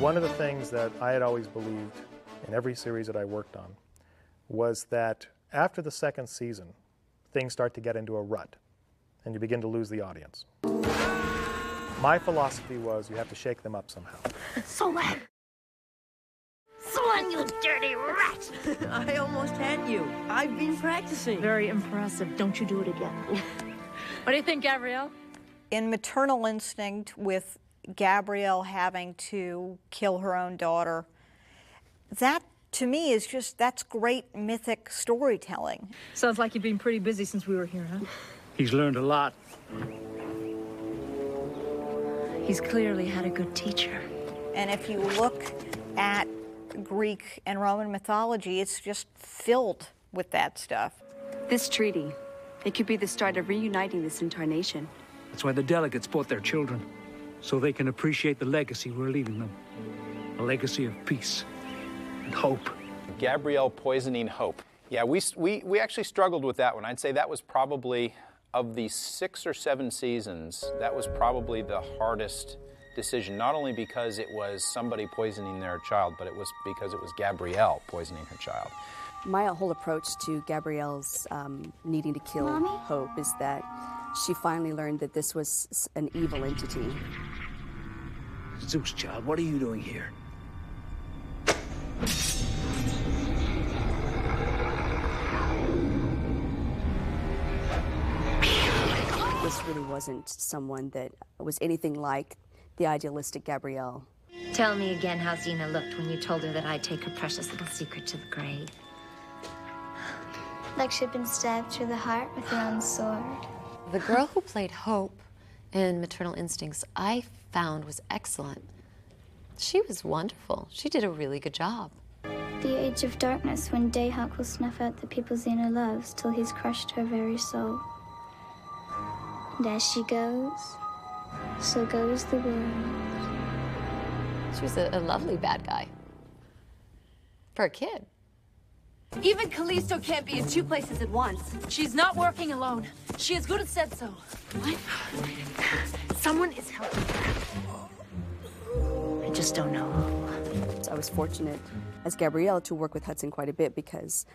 One of the things that I had always believed in every series that I worked on was that after the second season, things start to get into a rut and you begin to lose the audience. My philosophy was you have to shake them up somehow. Swan! Swan, you dirty rat! I almost had you. I've been practicing. Very impressive. Don't you do it again. What do you think, Gabrielle? In Maternal Instinct, with Gabrielle having to kill her own daughter, that to me is just, that's great mythic storytelling. Sounds like you've been pretty busy since we were here, huh? He's learned a lot. He's clearly had a good teacher. And if you look at Greek and Roman mythology, it's just filled with that stuff. This treaty, it could be the start of reuniting this entire nation. That's why the delegates brought their children, so they can appreciate the legacy we're leaving them. A legacy of peace and hope. Gabrielle poisoning hope. Yeah, we actually struggled with that one. I'd say that was probably, of the 6 or 7 seasons, that was probably the hardest decision, not only because it was somebody poisoning their child, but it was because it was Gabrielle poisoning her child. My whole approach to Gabrielle's needing to kill Hope is that she finally learned that this was an evil entity. Zeus, child, what are you doing here? This really wasn't someone that was anything like the idealistic Gabrielle. Tell me again how Xena looked when you told her that I'd take her precious little secret to the grave. Like she'd been stabbed through the heart with her own sword. The girl who played Hope in Maternal Instincts, I found was excellent. She was wonderful. She did a really good job. The age of darkness, when Dayhawk will snuff out the people Xena loves till he's crushed her very soul. And as she goes, so goes the world. She was a lovely bad guy. For a kid. Even Callisto can't be in 2 places at once. She's not working alone. She as good as said so. What? Someone is helping her. I just don't know who. I was fortunate as Gabrielle to work with Hudson quite a bit because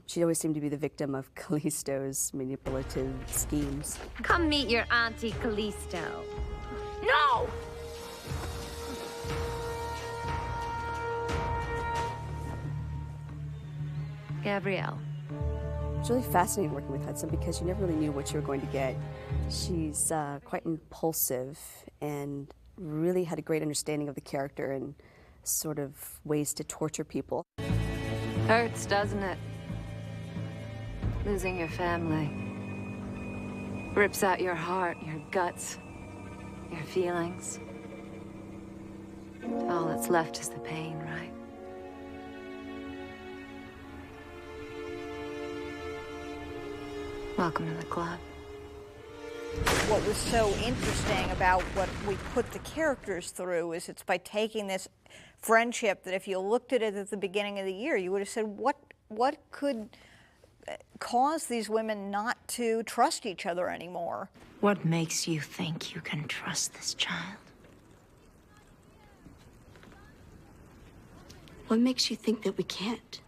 she always seemed to be the victim of Callisto's manipulative schemes. Come meet your Auntie Callisto. No! Gabrielle. It's really fascinating working with Hudson because you never really knew what you were going to get. She's quite impulsive and really had a great understanding of the character and sort of ways to torture people. Hurts, doesn't it? Losing your family. Rips out your heart, your guts, your feelings. All that's left is the pain, right? Welcome to the club. What was so interesting about what we put the characters through is it's by taking this friendship that if you looked at it at the beginning of the year, you would have said, what could cause these women not to trust each other anymore? What makes you think you can trust this child? What makes you think that we can't?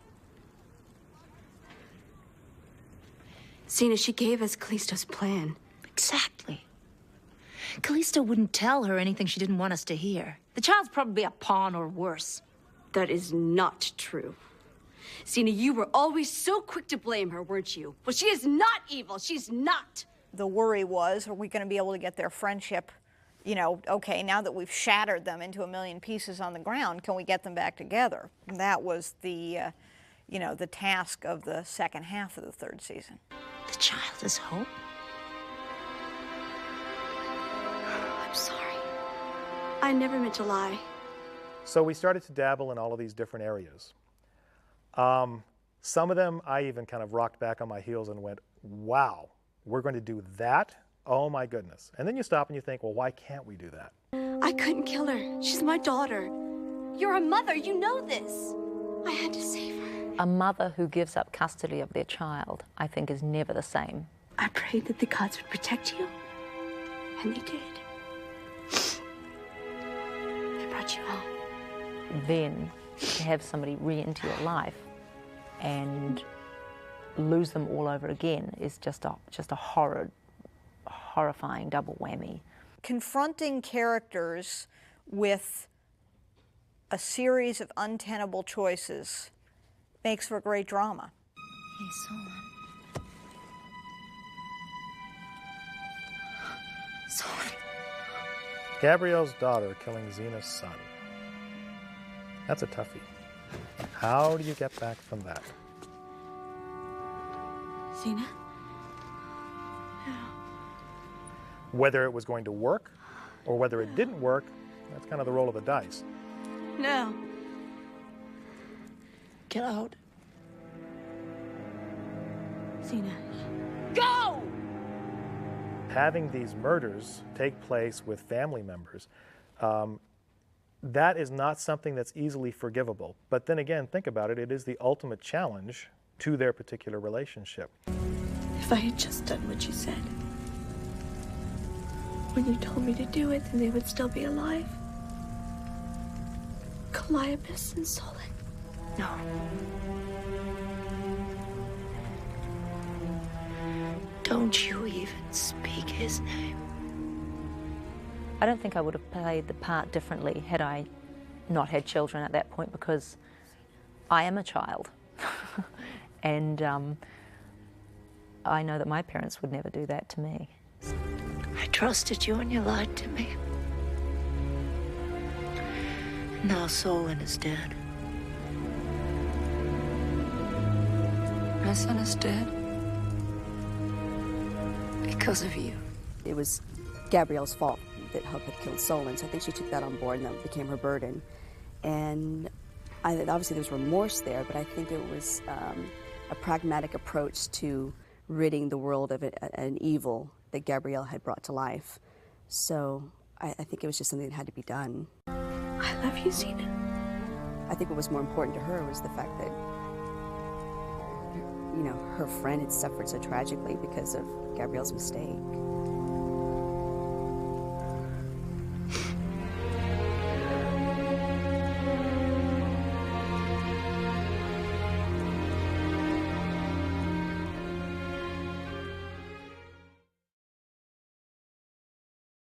Xena, she gave us Callisto's plan. Exactly. Callisto wouldn't tell her anything she didn't want us to hear. The child's probably a pawn or worse. That is not true. Xena, you were always so quick to blame her, weren't you? Well, she is not evil. She's not. The worry was, are we going to be able to get their friendship, you know, okay, now that we've shattered them into a million pieces on the ground, can we get them back together? And that was the, you know, the task of the second half of the 3rd season. The child is Hope? I'm sorry. I never meant to lie. So we started to dabble in all of these different areas. Some of them I even kind of rocked back on my heels and went, wow, we're going to do that? Oh my goodness. And then you stop and you think, well, why can't we do that? I couldn't kill her. She's my daughter. You're a mother, you know this. I had to save her. A mother who gives up custody of their child, I think, is never the same. I prayed that the gods would protect you, and they did. They brought you home. then to have somebody re-enter your life and lose them all over again is just a horrifying double whammy. Confronting characters with a series of untenable choices makes for great drama. Hey, Solon. Solon. Gabrielle's daughter killing Xena's son. That's a toughie. How do you get back from that? Xena? Whether it was going to work or whether it didn't work, that's kind of the roll of the dice. No. Get out. Xena. Go! Having these murders take place with family members, that is not something that's easily forgivable. But then again, think about it, it is the ultimate challenge to their particular relationship. If I had just done what you said, when you told me to do it, then they would still be alive. Calliope and Solon. No. Don't you even speak his name. I don't think I would have played the part differently had I not had children at that point, because I am a child. And I know that my parents would never do that to me. I trusted you and you lied to me. Now Solon is dead. My son is dead. Because of you. It was Gabrielle's fault that Hope had killed Solon, so I think she took that on board and that became her burden. And obviously there's remorse there, but I think it was a pragmatic approach to ridding the world of an evil that Gabrielle had brought to life. So I think it was just something that had to be done. I love you, Xena. I think what was more important to her was the fact that, you know, her friend had suffered so tragically because of Gabrielle's mistake.